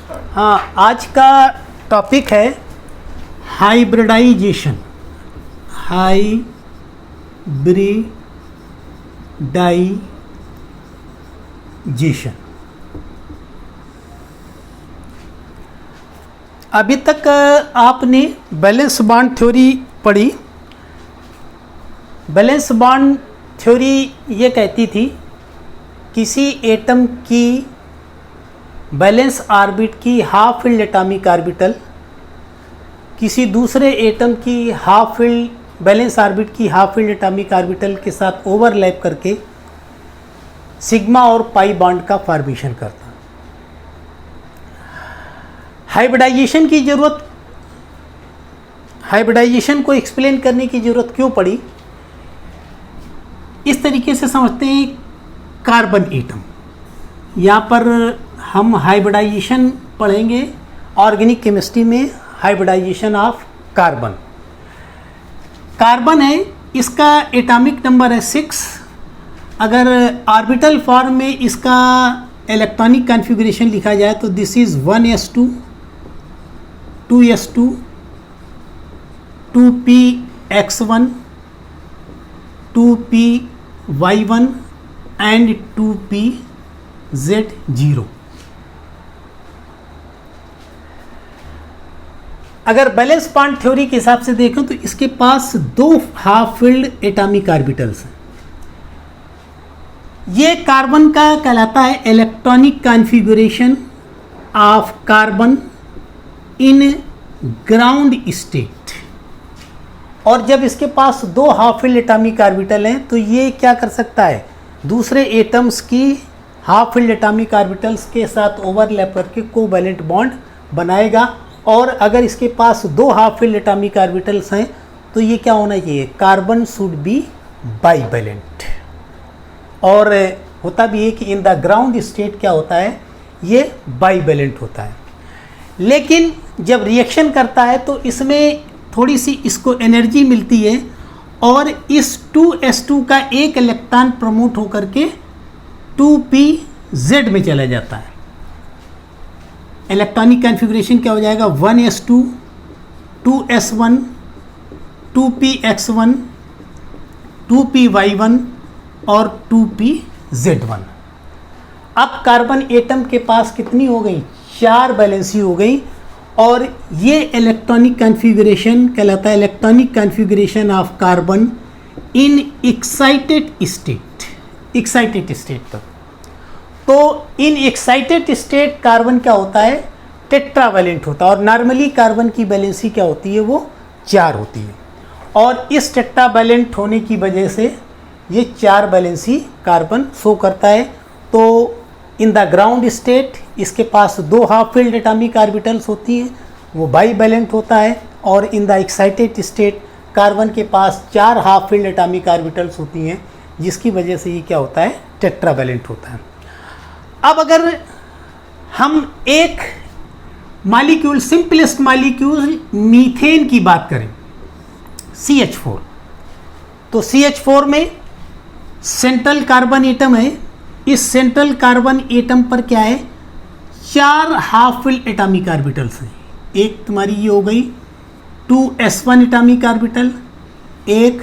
हाँ, आज का टॉपिक है हाइब्रिडाइजेशन। हाइब्रिडाइजेशन। अभी तक आपने बैलेंस बॉन्ड थ्योरी पढ़ी। बैलेंस बॉन्ड थ्योरी ये कहती थी किसी एटम की बैलेंस ऑर्बिट की हाफ फील्ड एटॉमिक ऑर्बिटल किसी दूसरे एटम की हाफ फील्ड बैलेंस ऑर्बिट की हाफ फील्ड एटॉमिक ऑर्बिटल के साथ ओवरलैप करके सिग्मा और पाई बॉन्ड का फॉर्मेशन करता। हाइब्रिडाइजेशन की ज़रूरत, हाइब्रिडाइजेशन को एक्सप्लेन करने की ज़रूरत क्यों पड़ी, इस तरीके से समझते हैं। कार्बन एटम, यहाँ पर हम हाइब्रिडाइजेशन पढ़ेंगे ऑर्गेनिक केमिस्ट्री में। Hybridization of carbon. कार्बन है, इसका एटॉमिक नंबर है 6। अगर ऑर्बिटल फॉर्म में इसका इलेक्ट्रॉनिक कॉन्फ़िगरेशन लिखा जाए तो this is 1s2, 2s2, 2px1, 2py1 and 2pz0। अगर बैलेंस बॉन्ड थ्योरी के हिसाब से देखें तो इसके पास 2 हाफ फील्ड एटॉमिक ऑर्बिटल्स हैं। ये कार्बन का कहलाता है electronic configuration of carbon in ground state. और जब इसके पास 2 हाफ फील्ड एटॉमिक ऑर्बिटल हैं तो ये क्या कर सकता है, दूसरे एटम्स की हाफ फील्ड एटॉमिक ऑर्बिटल्स के साथ ओवरलैप करके कोवैलेंट बॉन्ड बनाएगा। और अगर इसके पास 2 हाफ फील्ड एटॉमिक ऑर्बिटल्स हैं तो ये क्या होना चाहिए, कार्बन शुड बी बाइवैलेंट। और होता भी है कि इन द ग्राउंड स्टेट क्या होता है, ये बाइवैलेंट होता है। लेकिन जब रिएक्शन करता है तो इसमें थोड़ी सी इसको एनर्जी मिलती है और इस 2s2 का एक इलेक्ट्रॉन प्रमोट होकर के 2pz में चला जाता है। इलेक्ट्रॉनिक कॉन्फ़िगरेशन क्या हो जाएगा, 1s2, 2s1, 2px1, 2py1 और 2pz1। अब कार्बन एटम के पास कितनी हो गई, 4 वैलेंसी हो गई। और ये इलेक्ट्रॉनिक कॉन्फ़िगरेशन कहलाता है electronic configuration of carbon in excited state. Excited state तो इन एक्साइटेड स्टेट कार्बन क्या होता है, टेट्रावैलेंट होता है। और नॉर्मली कार्बन की वैलेंसी क्या होती है, वो 4 होती है। और इस टेट्रावैलेंट होने की वजह से ये 4 वैलेंसी कार्बन शो करता है। तो इन द ग्राउंड स्टेट इसके पास 2 हाफ फील्ड एटॉमिक ऑर्बिटल्स होती हैं, वो बाइवैलेंट होता है। और इन द एक्साइटेड स्टेट कार्बन के पास 4 हाफ फील्ड एटॉमिक ऑर्बिटल्स होती हैं, जिसकी वजह से ये क्या होता है, टेट्रावैलेंट होता है। अब अगर हम एक मॉलिक्यूल, सिंपलेस्ट मॉलिक्यूल मीथेन की बात करें, CH4, तो CH4 में सेंट्रल कार्बन एटम है। इस सेंट्रल कार्बन एटम पर क्या है, 4 हाफ फील्ड एटॉमिक ऑर्बिटल्स हैं। एक तुम्हारी ये हो गई 2s1 एटॉमिक ऑर्बिटल, एक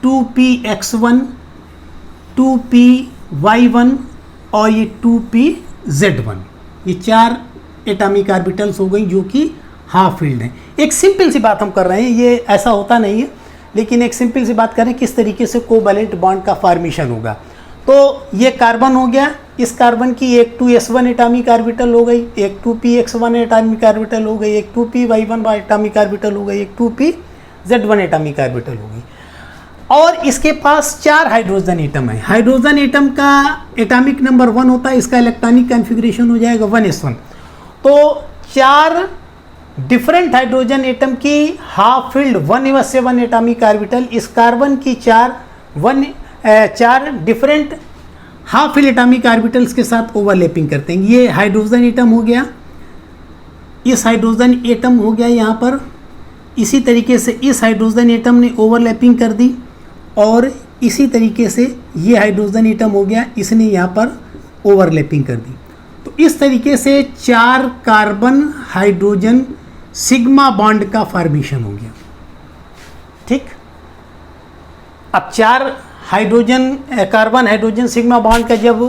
2px1, 2py1 और ये 2pz1। ये 4 एटॉमिक ऑर्बिटल्स हो गई जो कि हाफ फील्ड हैं। एक सिंपल सी बात हम कर रहे हैं, ये ऐसा होता नहीं है, लेकिन एक सिंपल सी बात करें किस तरीके से कोवैलेंट बॉन्ड का फॉर्मेशन होगा। तो ये कार्बन हो गया, इस कार्बन की एक 2s1 एटॉमिक ऑर्बिटल हो गई, एक 2px1 एटॉमिक ऑर्बिटल हो गई, एक 2py1 एटॉमिक ऑर्बिटल हो गई, एक 2pz1 एटॉमिक ऑर्बिटल हो गई। और इसके पास 4 हाइड्रोजन एटम है। हाइड्रोजन एटम का एटॉमिक नंबर 1 होता है, इसका इलेक्ट्रॉनिक कॉन्फ़िगरेशन हो जाएगा 1s1। तो 4 डिफरेंट हाइड्रोजन एटम की half field 1s1 atomic orbital इस कार्बन की 4 different half field atomic orbitals के साथ ओवरलैपिंग करते हैं। ये हाइड्रोजन एटम हो गया, इस हाइड्रोजन एटम हो गया यहाँ पर। इसी तरीके से इस हाइड्रोजन एटम ने ओवरलैपिंग कर दी और इसी तरीके से ये हाइड्रोजन एटम हो गया, इसने यहाँ पर ओवरलैपिंग कर दी। तो इस तरीके से 4 कार्बन हाइड्रोजन सिग्मा बॉन्ड का फॉर्मेशन हो गया। ठीक, अब 4 hydrogen carbon hydrogen sigma bond का जब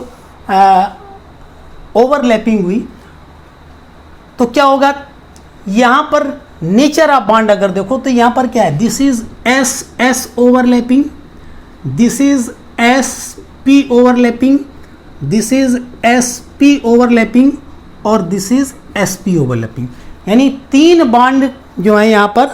ओवरलैपिंग हुई तो क्या होगा, यहाँ पर नेचर ऑफ बॉन्ड अगर देखो तो यहाँ पर क्या है, this is S S overlapping, this is S P overlapping, this is S P overlapping और this is S P overlapping. यानी 3 बॉन्ड जो है यहाँ पर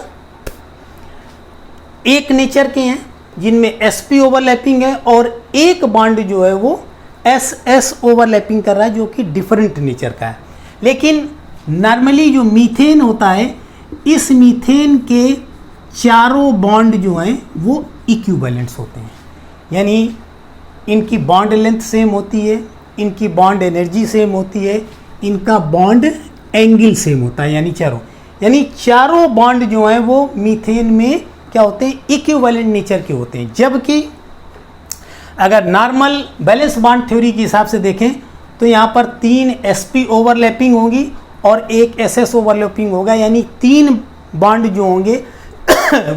एक नेचर के हैं जिनमें एस पी ओवरलैपिंग है, और एक बॉन्ड जो है वो एस एस ओवरलैपिंग कर रहा है जो कि डिफरेंट नेचर का है। लेकिन नॉर्मली जो मीथेन होता है, इस मीथेन के चारों बॉन्ड जो हैं वो इक्विवेलेंट्स होते हैं, यानी इनकी बॉन्ड लेंथ सेम होती है, इनकी बॉन्ड एनर्जी सेम होती है, इनका बॉन्ड एंगल सेम होता है, यानी चारों बॉन्ड जो हैं वो मीथेन में क्या होते हैं, इक्विवेलेंट नेचर के होते हैं। जबकि अगर नॉर्मल बैलेंस बॉन्ड थ्योरी के हिसाब से देखें तो यहाँ पर 3 sp ओवरलैपिंग होगी और एक ss ओवरलैपिंग होगा, यानी 3 बॉन्ड जो होंगे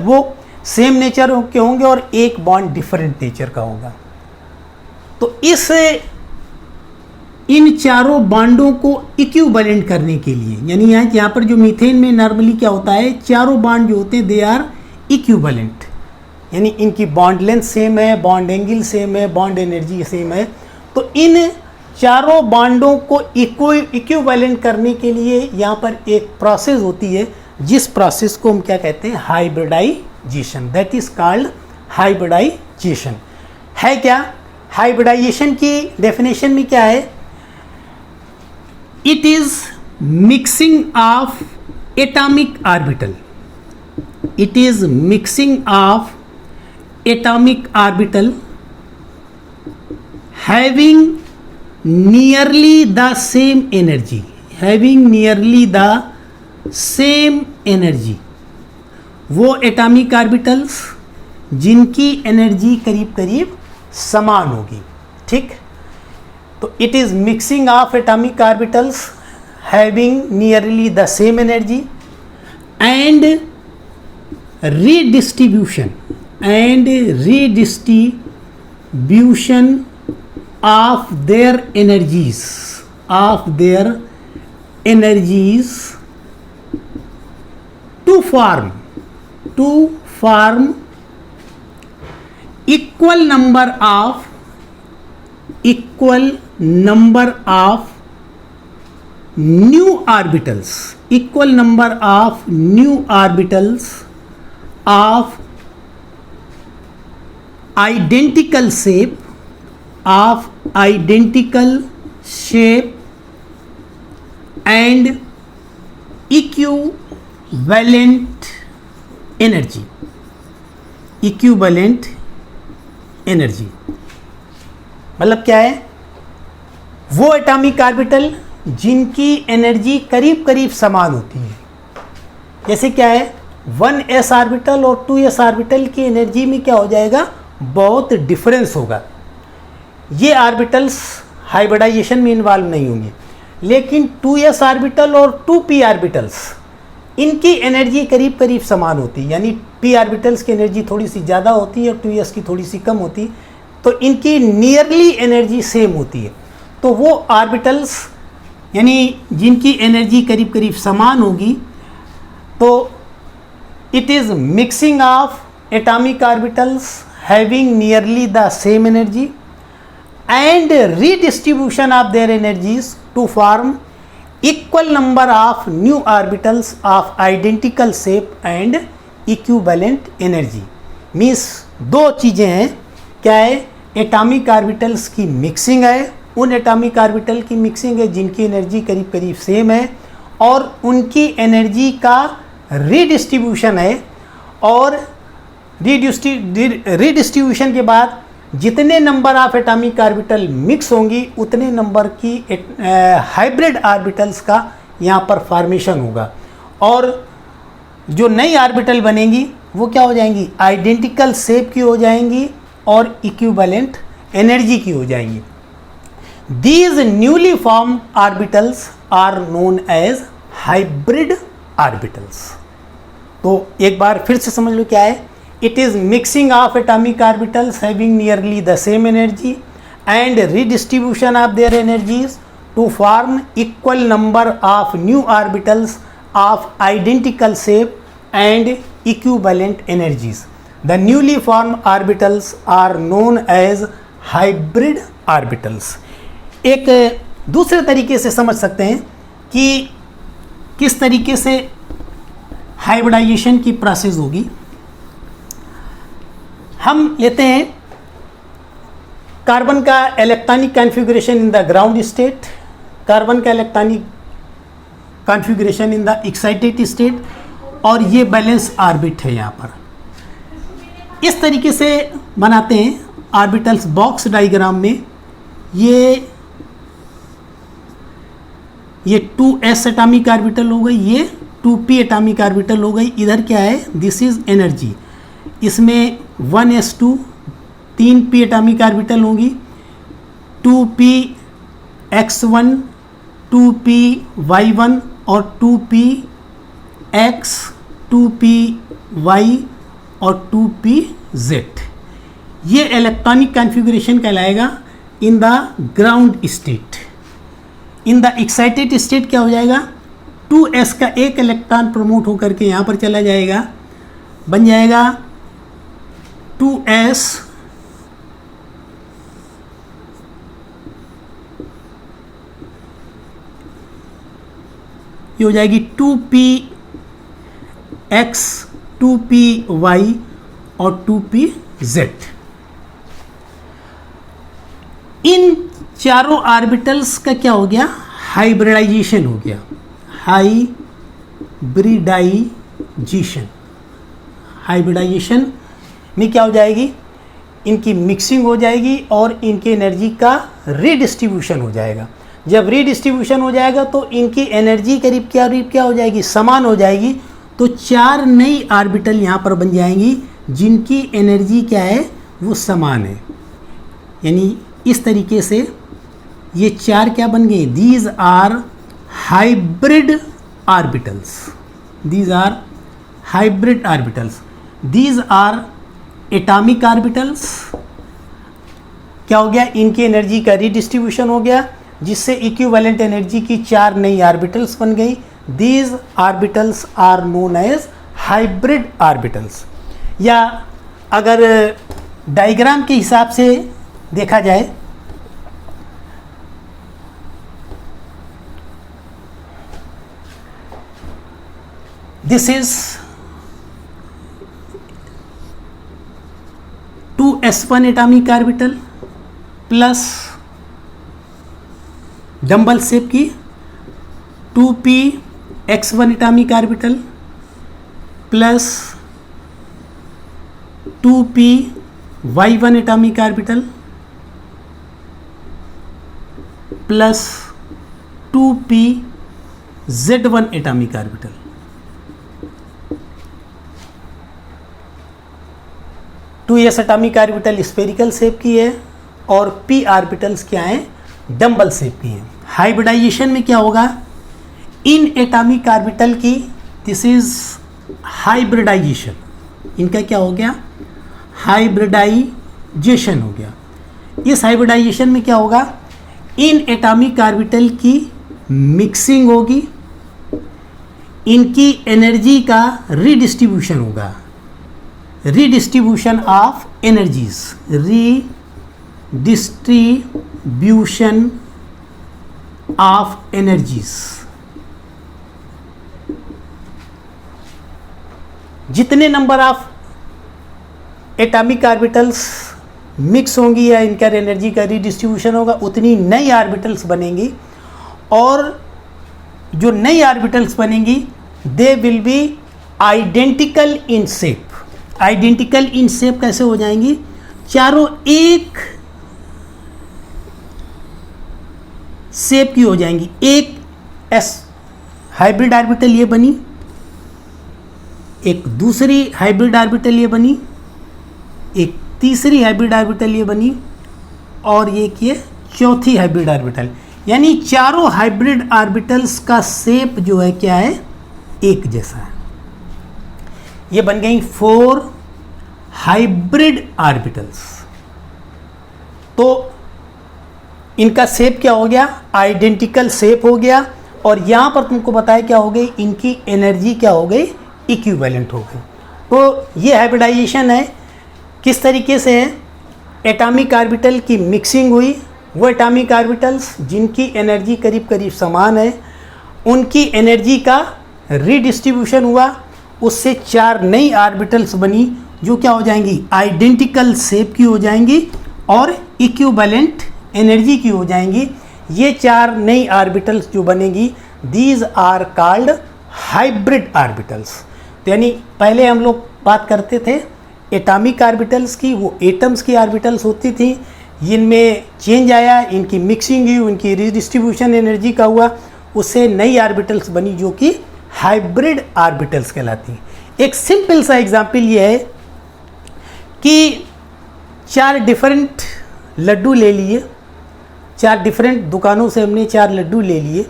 वो सेम नेचर के होंगे और एक बॉन्ड डिफरेंट नेचर का होगा। तो इन चारों बॉन्डों को इक्विवेलेंट करने के लिए, यानी यहाँ पर जो मीथेन में नॉर्मली क्या होता है, चारों बॉन्ड जो होते हैं दे आर इक्विवेलेंट, यानी इनकी बॉन्ड लेंथ सेम है, बॉन्ड एंगल सेम है, बॉन्ड एनर्जी सेम है। तो इन चारों बॉन्डों को इक्विवेलेंट करने के लिए यहाँ पर एक प्रोसेस होती है, जिस प्रोसेस को हम क्या कहते हैं, hybridization, that is called hybridization. है क्या हाइब्रिडाइजेशन की डेफिनेशन में क्या है, it is mixing of atomic orbital, it is mixing of atomic orbital having nearly the same energy, वो एटॉमिक ऑर्बिटल्स जिनकी एनर्जी करीब करीब समान होगी। ठीक, तो it is mixing of atomic orbitals having nearly the same energy and redistribution of their energies to form equal number of new orbitals of identical shape and equivalent energy मतलब क्या है, वो एटॉमिक ऑर्बिटल जिनकी energy करीब करीब समान होती है। जैसे क्या है, 1s ऑर्बिटल और 2s ऑर्बिटल की एनर्जी में क्या हो जाएगा, बहुत डिफरेंस होगा। ये ऑर्बिटल्स हाइब्रिडाइजेशन में इन्वॉल्व नहीं होंगे, लेकिन 2s ऑर्बिटल और 2p ऑर्बिटल्स इनकी एनर्जी करीब करीब समान होती है, यानी p ऑर्बिटल्स की एनर्जी थोड़ी सी ज़्यादा होती है और 2s की थोड़ी सी कम होती है, तो इनकी नियरली एनर्जी सेम होती है। तो वो ऑर्बिटल्स यानी जिनकी एनर्जी करीब करीब समान होगी, तो it is mixing of atomic orbitals having nearly the same energy and redistribution of their energies to form equal number of new orbitals of identical shape and equivalent energy। Means 2 चीज़ें हैं, क्या है, atomic orbitals की mixing है, उन atomic orbital की mixing है जिनकी एनर्जी करीब करीब सेम है, और उनकी एनर्जी का रीडिस्ट्रीब्यूशन है, और रीडिस्ट्रीब्यूशन के बाद जितने number of atomic orbital mix होंगी उतने नंबर की हाइब्रिड ऑर्बिटल्स का यहाँ पर फॉर्मेशन होगा, और जो नई ऑर्बिटल बनेंगी वो क्या हो जाएंगी, आइडेंटिकल शेप की हो जाएंगी और इक्विवेलेंट एनर्जी की हो जाएंगी। These newly formed orbitals are known as hybrid orbitals. तो एक बार फिर से समझ लो क्या है. It is mixing of atomic orbitals having nearly the same energy and redistribution of their energies to form equal number of new orbitals of identical shape and equivalent energies. The newly formed orbitals are known as hybrid orbitals. एक दूसरे तरीके से समझ सकते हैं कि किस तरीके से हाइब्रिडाइजेशन की प्रोसेस होगी. हम लेते हैं कार्बन का electronic configuration in the ground state, carbon का electronic configuration in the excited state, और ये बैलेंस ऑर्बिट है. यहाँ पर इस तरीके से बनाते हैं ऑर्बिटल्स. बॉक्स डायग्राम में ये 2s एटॉमिक ऑर्बिटल हो गई, ये 2p एटॉमिक ऑर्बिटल हो गई. इधर क्या है, दिस इज एनर्जी. इसमें 1s2 3p एटॉमिक ऑर्बिटल होंगी, 2p x1 2p y1 और 2p x 2p y और 2p z. ये इलेक्ट्रॉनिक कॉन्फ़िगरेशन कहलाएगा इन the ground state. In the excited state क्या हो जाएगा, 2s का एक इलेक्ट्रॉन प्रमोट होकर के यहाँ पर चला जाएगा, बन जाएगा 2s ये हो जाएगी 2p x 2p y और 2p z. इन चारों ऑर्बिटल्स का क्या हो गया, हाइब्रिडाइजेशन हो गया. हाइब्रिडाइजेशन में क्या हो जाएगी, इनकी मिक्सिंग हो जाएगी और इनकी एनर्जी का रीडिस्ट्रीब्यूशन हो जाएगा. जब रीडिस्ट्रीब्यूशन हो जाएगा तो इनकी एनर्जी करीब क्या हो जाएगी, समान हो जाएगी. तो 4 नई ऑर्बिटल यहाँ पर बन जाएंगी जिनकी एनर्जी क्या है, वो समान है. यानी इस तरीके से ये 4 क्या बन गए, these are hybrid orbitals. These are hybrid orbitals. These are atomic orbitals. क्या हो गया, इनकी एनर्जी का रीडिस्ट्रीब्यूशन हो गया जिससे इक्विवेलेंट एनर्जी की 4 नई ऑर्बिटल्स बन गई. These orbitals are known as hybrid orbitals. या अगर डायग्राम के हिसाब से देखा जाए, this is 2s1 atomic orbital plus dumbbell shape की 2p x1 atomic orbital plus 2p y1 atomic orbital plus 2p z1 atomic orbital. Two S atomic orbital spherical shape की है और p ऑर्बिटल्स क्या हैं, डंबल शेप की हैं. Hybridisation में क्या होगा, इन एटॉमिक ऑर्बिटल की, दिस इज हाइब्रिडाइजेशन, इनका क्या हो गया, हाइब्रिडाइजेशन हो गया. इस हाइब्रिडाइजेशन में क्या होगा, इन एटॉमिक ऑर्बिटल की मिक्सिंग होगी, इनकी एनर्जी का रीडिस्ट्रीब्यूशन होगा. Redistribution of energies, redistribution of energies. जितने number of atomic orbitals mix होंगी या इनका एनर्जी का रीडिस्ट्रीब्यूशन होगा, उतनी नई ऑर्बिटल्स बनेंगी. और जो नई ऑर्बिटल्स बनेंगी they will be identical in shape. Identical in shape कैसे हो जाएंगी, चारों एक शेप की हो जाएंगी. एक एस हाइब्रिड ऑर्बिटल ये बनी, एक दूसरी हाइब्रिड ऑर्बिटल ये बनी, एक तीसरी हाइब्रिड ऑर्बिटल ये बनी, और ये चौथी हाइब्रिड ऑर्बिटल, यानी चारों हाइब्रिड ऑर्बिटल्स का शेप जो है क्या है, एक जैसा है। ये बन गई 4 हाइब्रिड ऑर्बिटल्स। तो इनका शेप क्या हो गया, आइडेंटिकल शेप हो गया। और यहाँ पर तुमको बताया क्या हो गई, इनकी एनर्जी क्या हो गई, इक्विवेलेंट हो गई। तो ये हाइब्रिडाइजेशन है। किस तरीके से है, एटॉमिक ऑर्बिटल की मिक्सिंग हुई, वो एटॉमिक ऑर्बिटल्स जिनकी एनर्जी करीब करीब समान है, उनकी एनर्जी का रीडिस्ट्रीब्यूशन हुआ, उससे 4 नई ऑर्बिटल्स बनी जो क्या हो जाएंगी, आइडेंटिकल शेप की हो जाएंगी और इक्विवेलेंट एनर्जी की हो जाएंगी। ये 4 नई ऑर्बिटल्स जो बनेंगी, these are called hybrid orbitals. तो यानी पहले हम लोग बात करते थे एटॉमिक ऑर्बिटल्स की, वो एटम्स की ऑर्बिटल्स होती थी, इनमें चेंज आया, इनकी मिक्सिंग हुई, उनकी रीडिस्ट्रीब्यूशन एनर्जी का हुआ, उससे नई ऑर्बिटल्स बनी जो कि हाइब्रिड ऑर्बिटल्स कहलाती हैं। एक सिंपल सा एग्जांपल ये है कि 4 डिफरेंट लड्डू ले लिए, 4 डिफरेंट दुकानों से हमने 4 लड्डू ले लिए।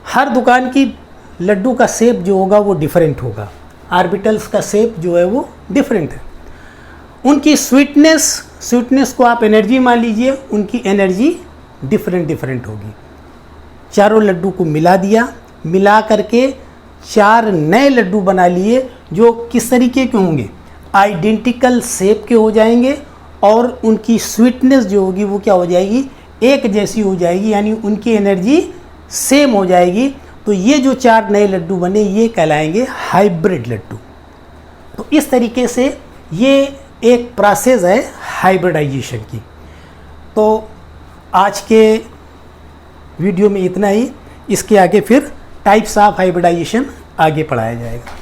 हर दुकान की लड्डू का शेप जो होगा वो डिफरेंट होगा, ऑर्बिटल्स का शेप जो है वो डिफरेंट है। उनकी स्वीटनेस को आप एनर्जी मान लीजिए, उनकी एनर्जी डिफरेंट होगी। चारों लड्डू को मिला दिया, मिला करके 4 नए लड्डू बना लिए जो किस तरीके के होंगे, आइडेंटिकल शेप के हो जाएंगे और उनकी स्वीटनेस जो होगी वो क्या हो जाएगी, एक जैसी हो जाएगी, यानी उनकी एनर्जी सेम हो जाएगी। तो ये जो 4 नए लड्डू बने ये कहलाएंगे हाइब्रिड लड्डू। तो इस तरीके से ये एक प्रोसेस है हाइब्रिडाइजेशन की। तो आज के वीडियो में इतना ही, इसके आगे फिर टाइप्स ऑफ हाइब्रिडाइजेशन आगे पढ़ाया जाएगा।